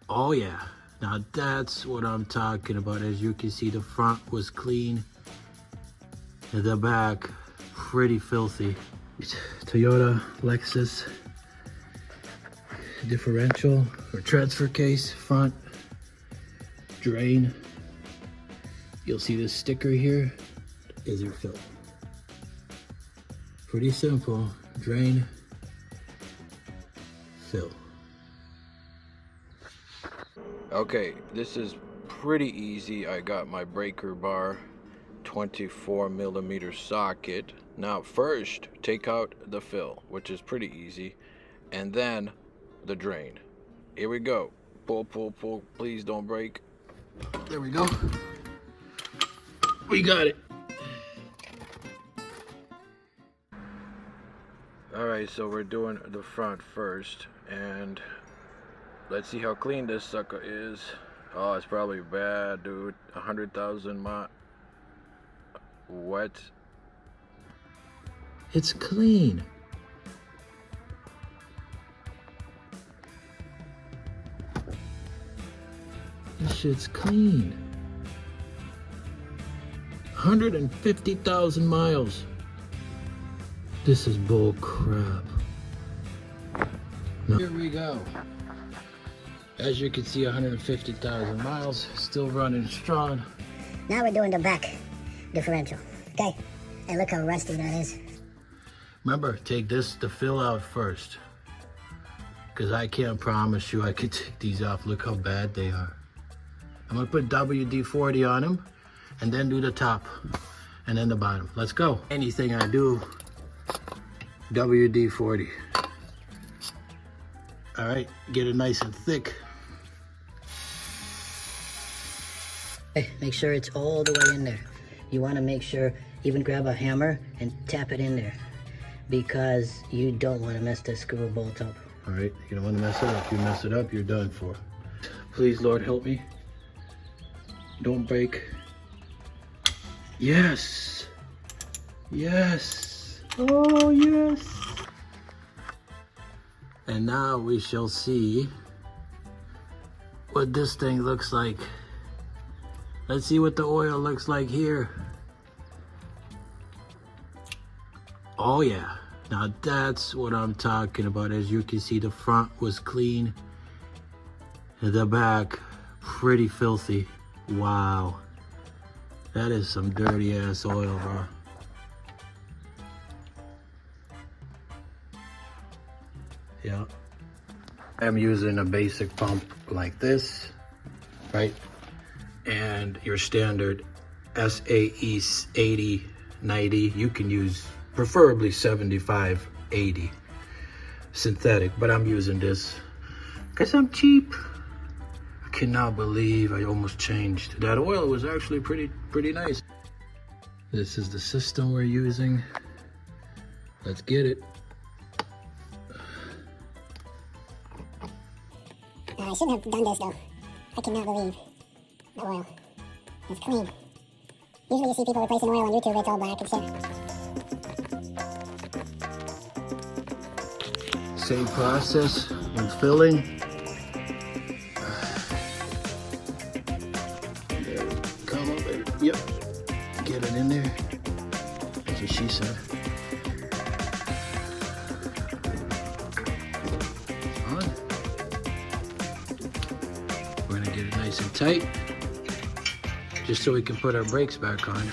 Oh yeah, now that's what I'm talking about. As you can see, the front was clean, and the back pretty filthy. Toyota Lexus differential or transfer case, front drain. You'll see this sticker here is your fill. Pretty simple, drain, fill. Okay, this is pretty easy. I got my breaker bar, 24mm socket. Now first, take out the fill, which is pretty easy, and then the drain. Here we go. Pull, pull, pull. Please don't break. There we go. We got it. All right, so we're doing the front first, and let's see how clean this sucker is. Oh, it's probably bad, dude. 100,000 miles. What? It's clean. This shit's clean. 150,000 miles. This is bull crap. No. Here we go. As you can see, 150,000 miles, still running strong. Now we're doing the back differential, okay? And look how rusty that is. Remember, take the fill out first, because I can't promise you I could take these off. Look how bad they are. I'm gonna put WD-40 on them, and then do the top, and then the bottom. Let's go. Anything I do, WD-40. All right, get it nice and thick. Okay, make sure it's all the way in there. You want to make sure, even grab a hammer and tap it in there, because you don't want to mess the screw bolt up. All right, you don't want to mess it up. You mess it up, you're done for. Please, Lord, help me. Don't break. Yes. Yes. Oh, yes. And now we shall see what this thing looks like. Let's see what the oil looks like here. Oh yeah, now that's what I'm talking about. As you can see, the front was clean, and the back pretty filthy. Wow, that is some dirty ass oil, bro. Yeah, I'm using a basic pump like this, right? And your standard SAE 80, 90. You can use preferably 75, 80 synthetic, but I'm using this because I'm cheap. I cannot believe I almost changed. That oil was actually pretty nice. This is the system we're using. Let's get it. I shouldn't have done this though. I cannot believe the oil. It's clean. Usually you see people replacing oil on YouTube, it's all black and shit. Same process when filling. There, come on, baby. Yep. Get it in there. That's what she said. On. We're gonna get it nice and tight, just so we can put our brakes back on.